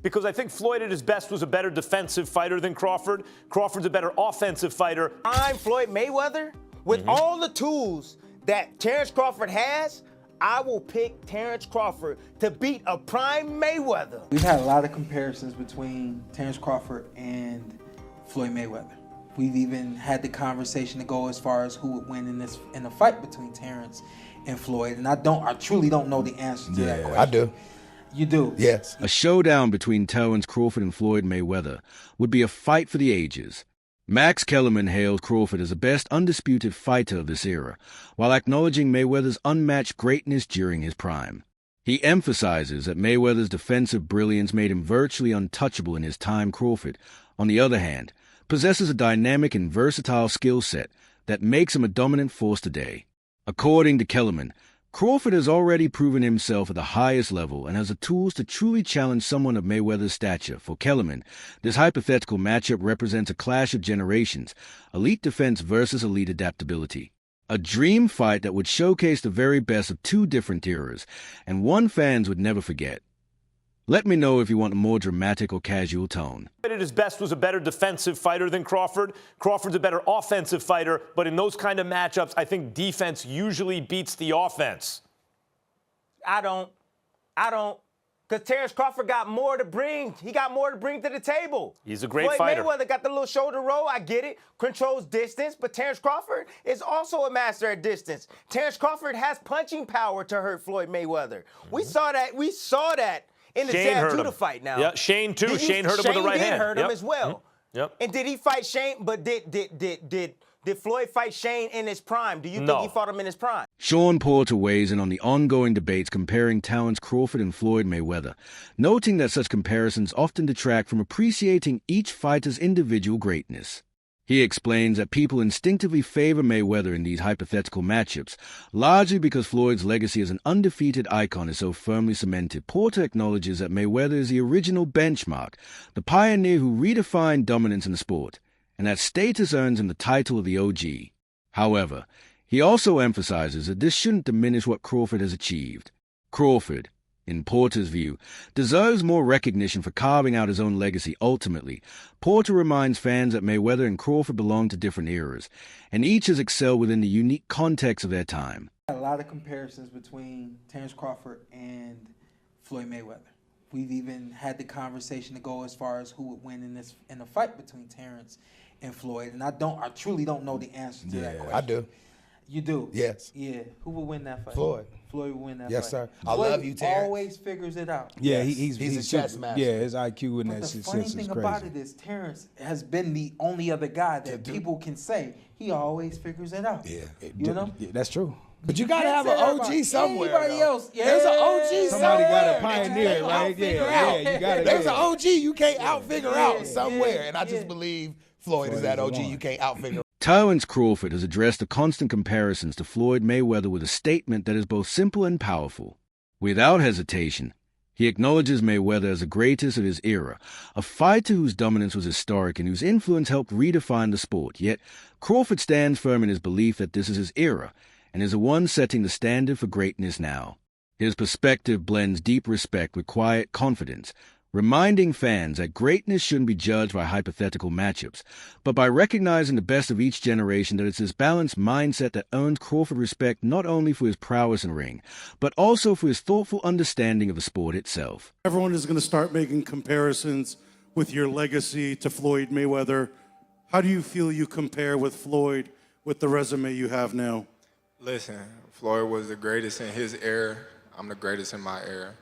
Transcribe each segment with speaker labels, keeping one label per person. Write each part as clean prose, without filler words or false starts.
Speaker 1: Because I think Floyd at his best was a better defensive fighter than Crawford. Crawford's a better offensive fighter.
Speaker 2: I'm Floyd Mayweather. With all the tools that Terence Crawford has, I will pick Terence Crawford to beat a prime Mayweather.
Speaker 3: We've had a lot of comparisons between Terence Crawford and Floyd Mayweather. We've even had the conversation to go as far as who would win in a fight between Terence and Floyd. And I truly don't know the answer to that question.
Speaker 4: I do.
Speaker 3: You do?
Speaker 4: Yes.
Speaker 5: A showdown between Terence Crawford and Floyd Mayweather would be a fight for the ages. Max Kellerman hailed Crawford as the best undisputed fighter of this era, while acknowledging Mayweather's unmatched greatness during his prime. He emphasizes that Mayweather's defensive brilliance made him virtually untouchable in his time. Crawford, on the other hand, possesses a dynamic and versatile skill set that makes him a dominant force today. According to Kellerman, Crawford has already proven himself at the highest level and has the tools to truly challenge someone of Mayweather's stature. For Kellerman, this hypothetical matchup represents a clash of generations, elite defense versus elite adaptability. A dream fight that would showcase the very best of two different eras, and one fans would never forget. Let me know if you want a more dramatic or casual tone.
Speaker 1: Floyd at his best was a better defensive fighter than Crawford. Crawford's a better offensive fighter, but in those kind of matchups, I think defense usually beats the offense.
Speaker 2: I don't. Because Terence Crawford got more to bring. He got more to bring to the table.
Speaker 1: He's a great
Speaker 2: Floyd
Speaker 1: fighter.
Speaker 2: Mayweather got the little shoulder roll. I get it. Controls distance. But Terence Crawford is also a master at distance. Terence Crawford has punching power to hurt Floyd Mayweather. We saw that in the Zab Judah fight now.
Speaker 1: Yeah, Shane too. Shane hurt him with the right hand.
Speaker 2: Shane did hurt him as well.
Speaker 1: Yep.
Speaker 2: And did he fight Shane? But did Floyd fight Shane in his prime? Do you think he fought him in his prime?
Speaker 5: Shawn Porter weighs in on the ongoing debates comparing Terence Crawford and Floyd Mayweather, noting that such comparisons often detract from appreciating each fighter's individual greatness. He explains that people instinctively favor Mayweather in these hypothetical matchups, largely because Floyd's legacy as an undefeated icon is so firmly cemented. Porter acknowledges that Mayweather is the original benchmark, the pioneer who redefined dominance in the sport, and that status earns him the title of the OG. However, he also emphasizes that this shouldn't diminish what Crawford has achieved. Crawford, in Porter's view, deserves more recognition for carving out his own legacy. Ultimately, Porter reminds fans that Mayweather and Crawford belong to different eras, and each has excelled within the unique context of their time.
Speaker 3: A lot of comparisons between Terence Crawford and Floyd Mayweather. We've even had the conversation to go as far as who would win in a fight between Terence and Floyd. And I truly don't know the answer to that question.
Speaker 4: I do.
Speaker 3: You do?
Speaker 4: Yes.
Speaker 3: Yeah. Who will win that fight?
Speaker 4: Floyd.
Speaker 3: Floyd will win that fight.
Speaker 4: Yes, sir.
Speaker 3: Floyd
Speaker 4: I love you, Terence.
Speaker 3: Always figures it out.
Speaker 6: Yeah,
Speaker 4: Yes.
Speaker 6: he's
Speaker 4: a chess master.
Speaker 6: Yeah, his IQ in
Speaker 3: But
Speaker 6: that
Speaker 3: the
Speaker 6: shit
Speaker 3: funny
Speaker 6: is
Speaker 3: thing
Speaker 6: crazy.
Speaker 3: about it is Terence has been the only other guy that people can say he always figures it out.
Speaker 4: Yeah.
Speaker 3: You know?
Speaker 6: Yeah, that's true.
Speaker 4: But you gotta have an OG somewhere.
Speaker 3: Anybody else? Yeah.
Speaker 4: There's an OG
Speaker 6: Somebody got
Speaker 4: somewhere
Speaker 6: a pioneer,
Speaker 4: that you
Speaker 6: right?
Speaker 4: can't
Speaker 6: Yeah,
Speaker 4: out-figure
Speaker 6: yeah, you gotta.
Speaker 4: There's
Speaker 6: yeah.
Speaker 4: an OG you can't out-figure out
Speaker 3: yeah,
Speaker 4: somewhere. And I
Speaker 3: yeah.
Speaker 4: just believe Floyd is that
Speaker 6: is
Speaker 4: OG
Speaker 6: the one.
Speaker 4: you can't out-figure.
Speaker 5: Terence Crawford has addressed the constant comparisons to Floyd Mayweather with a statement that is both simple and powerful. Without hesitation, he acknowledges Mayweather as the greatest of his era, a fighter whose dominance was historic and whose influence helped redefine the sport. Yet, Crawford stands firm in his belief that this is his era, and is the one setting the standard for greatness now. His perspective blends deep respect with quiet confidence, reminding fans that greatness shouldn't be judged by hypothetical matchups, but by recognizing the best of each generation. That it's this balanced mindset that earns Crawford respect not only for his prowess in ring, but also for his thoughtful understanding of the sport itself.
Speaker 7: Everyone is going to start making comparisons with your legacy to Floyd Mayweather. How do you feel you compare with Floyd with the resume you have now?
Speaker 8: Listen, Floyd was the greatest in his era. I'm the greatest in my era.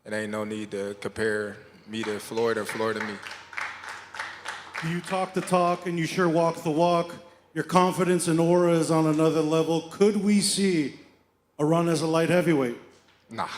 Speaker 8: It ain't no need to compare me to Floyd or Floyd to me.
Speaker 7: You talk the talk and you sure walk the walk. Your confidence and aura is on another level. Could we see a run as a light heavyweight?
Speaker 8: Nah,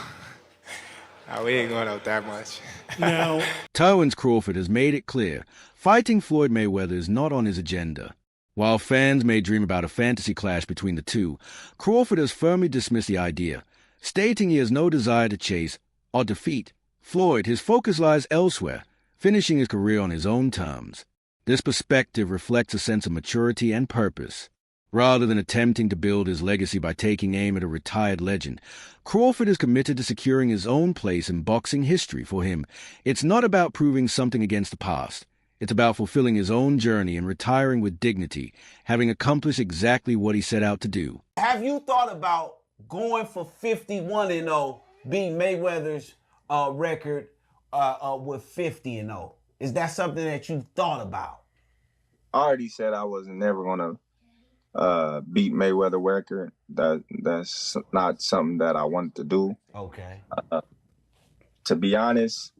Speaker 8: we ain't going up that much.
Speaker 7: Now,
Speaker 5: Terence Crawford has made it clear, fighting Floyd Mayweather is not on his agenda. While fans may dream about a fantasy clash between the two, Crawford has firmly dismissed the idea, stating he has no desire to chase or defeat Floyd. His focus lies elsewhere, finishing his career on his own terms. This perspective reflects a sense of maturity and purpose. Rather than attempting to build his legacy by taking aim at a retired legend, Crawford is committed to securing his own place in boxing history. For him, it's not about proving something against the past. It's about fulfilling his own journey and retiring with dignity, having accomplished exactly what he set out to do.
Speaker 6: Have you thought about going for 51-0, beating Mayweather's record with 50-0? Is that something that you thought about?
Speaker 8: I already said I was never gonna beat Mayweather record. That's not something that I wanted to do.
Speaker 6: Okay.
Speaker 8: To be honest,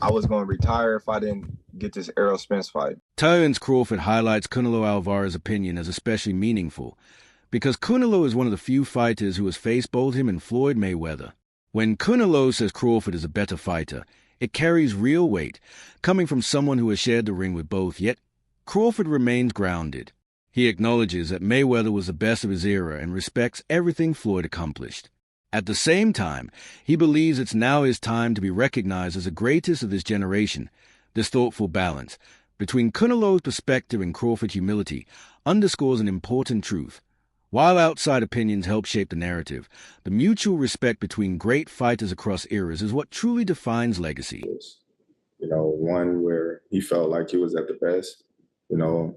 Speaker 8: I was gonna retire if I didn't get this Errol Spence fight.
Speaker 5: Terence Crawford highlights Kunalo Alvarez's opinion as especially meaningful, because Kunalo is one of the few fighters who has faced both him and Floyd Mayweather. When Kunalo says Crawford is a better fighter, it carries real weight, coming from someone who has shared the ring with both, yet Crawford remains grounded. He acknowledges that Mayweather was the best of his era and respects everything Floyd accomplished. At the same time, he believes it's now his time to be recognized as the greatest of this generation. This thoughtful balance between Kunalo's perspective and Crawford's humility underscores an important truth. While outside opinions help shape the narrative, the mutual respect between great fighters across eras is what truly defines legacy.
Speaker 8: You know, one where he felt like he was at the best, you know,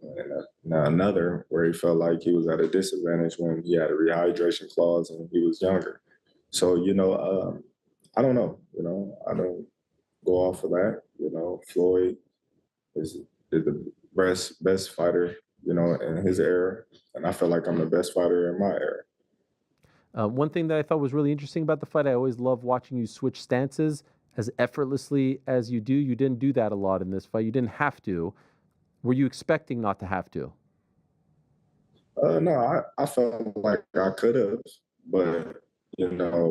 Speaker 8: and another where he felt like he was at a disadvantage when he had a rehydration clause and he was younger. So, you know, I don't know, you know, I don't go off of that. You know, Floyd is the best fighter, you know, in his era. And I feel like I'm the best fighter in my era.
Speaker 9: One thing that I thought was really interesting about the fight, I always love watching you switch stances as effortlessly as you do. You didn't do that a lot in this fight. You didn't have to. Were you expecting not to have to?
Speaker 8: No, I felt like I could have, but, you know,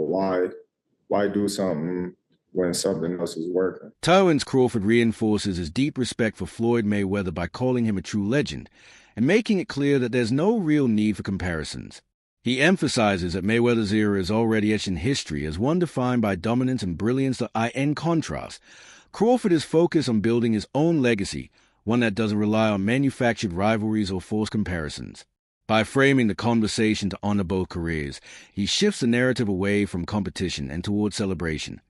Speaker 8: why do something when something else is working?
Speaker 5: Terence Crawford reinforces his deep respect for Floyd Mayweather by calling him a true legend and making it clear that there's no real need for comparisons. He emphasizes that Mayweather's era is already etched in history as one defined by dominance and brilliance that in contrast. Crawford is focused on building his own legacy, one that doesn't rely on manufactured rivalries or forced comparisons. By framing the conversation to honor both careers, he shifts the narrative away from competition and towards celebration.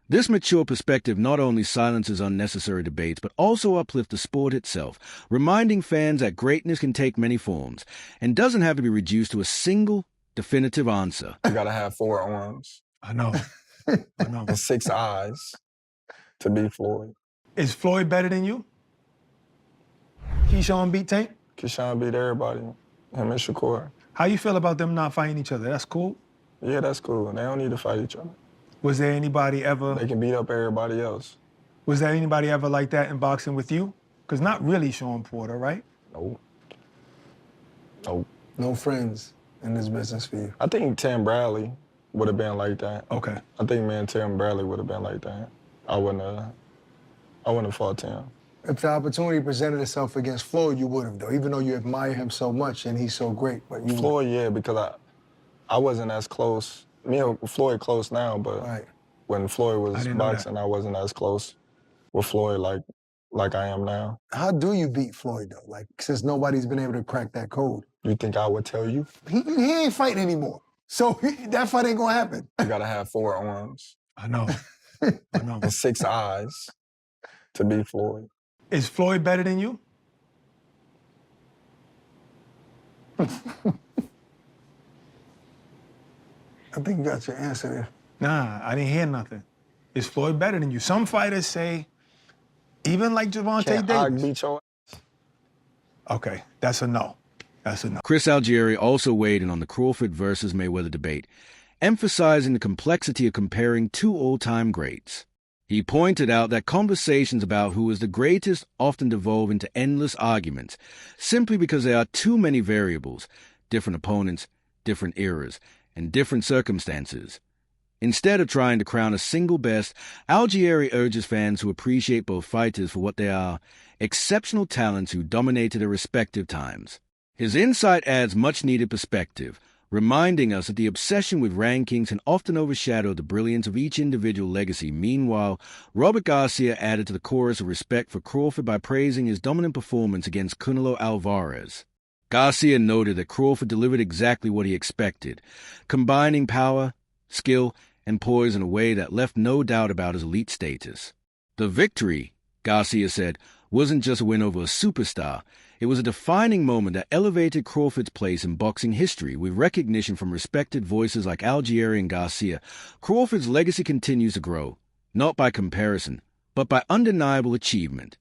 Speaker 5: This mature perspective not only silences unnecessary debates, but also uplifts the sport itself, reminding fans that greatness can take many forms and doesn't have to be reduced to a single, definitive answer.
Speaker 10: You gotta have 4 arms.
Speaker 4: I know. I know.
Speaker 10: And 6 eyes to beat Floyd.
Speaker 4: Is Floyd better than you? Keyshawn beat Tank?
Speaker 10: Keyshawn beat everybody. Him and Shakur.
Speaker 4: How you feel about them not fighting each other? That's cool?
Speaker 10: Yeah, that's cool. They don't need to fight each other.
Speaker 4: Was there anybody ever...
Speaker 10: They can beat up everybody else.
Speaker 4: Was there anybody ever like that in boxing with you? Because not really Shawn Porter, right?
Speaker 10: Nope. Nope.
Speaker 11: No friends in this business for you?
Speaker 10: I think Tim Bradley would have been like that.
Speaker 4: Okay.
Speaker 10: I think me and Tim Bradley would have been like that. I wouldn't have fought Tim.
Speaker 11: If the opportunity presented itself against Floyd, you would have, though, even though you admire him so much and he's so great. But you
Speaker 10: Floyd, yeah, because I wasn't as close. Me and Floyd close now, but
Speaker 11: right.
Speaker 10: When Floyd was boxing, I wasn't as close with Floyd like I am now.
Speaker 11: How do you beat Floyd, though? Like, since nobody's been able to crack that code.
Speaker 10: You think I would tell you?
Speaker 11: He ain't fighting anymore. So that fight ain't gonna happen.
Speaker 10: You gotta have 4 arms.
Speaker 4: I know. I know.
Speaker 10: And 6 eyes to beat Floyd.
Speaker 4: Is Floyd better than you?
Speaker 11: I think you got your answer there.
Speaker 4: Nah, I didn't hear nothing. Is Floyd better than you? Some fighters say, even like Gervonta Davis.
Speaker 10: Beat your ass?
Speaker 4: Okay, that's a no. That's a no.
Speaker 5: Chris Algieri also weighed in on the Crawford versus Mayweather debate, emphasizing the complexity of comparing 2 all-time greats. He pointed out that conversations about who is the greatest often devolve into endless arguments, simply because there are too many variables, different opponents, different eras, and different circumstances. Instead of trying to crown a single best, Algieri urges fans to appreciate both fighters for what they are, exceptional talents who dominated their respective times. His insight adds much-needed perspective, reminding us that the obsession with rankings can often overshadow the brilliance of each individual legacy. Meanwhile, Robert Garcia added to the chorus of respect for Crawford by praising his dominant performance against Kunalo Alvarez. Garcia noted that Crawford delivered exactly what he expected, combining power, skill, and poise in a way that left no doubt about his elite status. The victory, Garcia said, wasn't just a win over a superstar. It was a defining moment that elevated Crawford's place in boxing history with recognition from respected voices like Algieri and Garcia. Crawford's legacy continues to grow, not by comparison, but by undeniable achievement.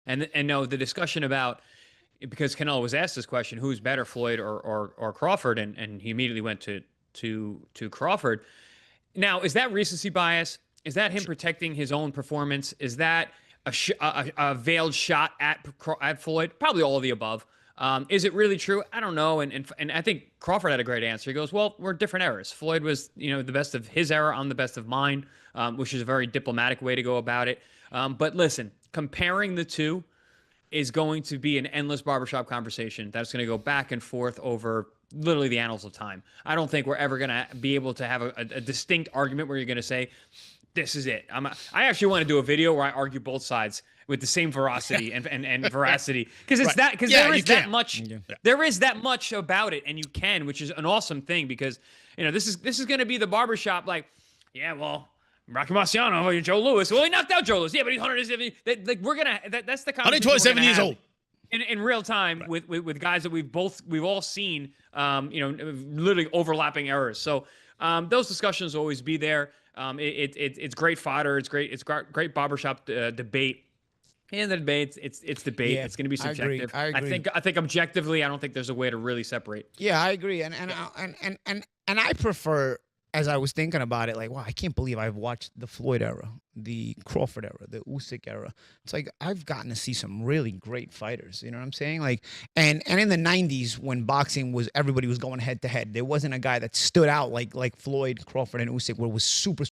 Speaker 12: And no, the discussion about, because Canelo was asked this question, who's better, Floyd or Crawford, and he immediately went to Crawford. Now, is that recency bias? Is that him protecting his own performance? Is that a veiled shot at Floyd? Probably all of the above. Is it really true? I don't know. And I think Crawford had a great answer. He goes, well, we're different eras. Floyd was, the best of his era. I'm the best of mine, which is a very diplomatic way to go about it. But listen, comparing the two is going to be an endless barbershop conversation that's going to go back and forth over literally the annals of time. I don't think we're ever going to be able to have a distinct argument where you're going to say, this is it. I actually want to do a video where I argue both sides with the same veracity and veracity, because it's that, because there is that much. There is that much about it, and you can, which is an awesome thing, because this is going to be the barbershop. Like, yeah, well, Rocky Marciano, Joe Louis. Well, he knocked out Joe Louis. Yeah, but he's 170. Like, we're gonna. That's the conversation
Speaker 13: 127 years old.
Speaker 12: In real time, with guys that we've all seen, literally overlapping errors. So those discussions will always be there. It's great fodder. It's great barbershop debate. In the debate, it's debate. Yeah, it's going to be subjective.
Speaker 13: I agree.
Speaker 12: I think objectively, I don't think there's a way to really separate.
Speaker 13: Yeah, I agree. And I prefer, as I was thinking about it, like, wow, I can't believe I've watched the Floyd era, the Crawford era, the Usyk era. It's like I've gotten to see some really great fighters. You know what I'm saying? Like, and in the 90s, when boxing was, everybody was going head to head. There wasn't a guy that stood out like Floyd, Crawford, and Usyk, where it was super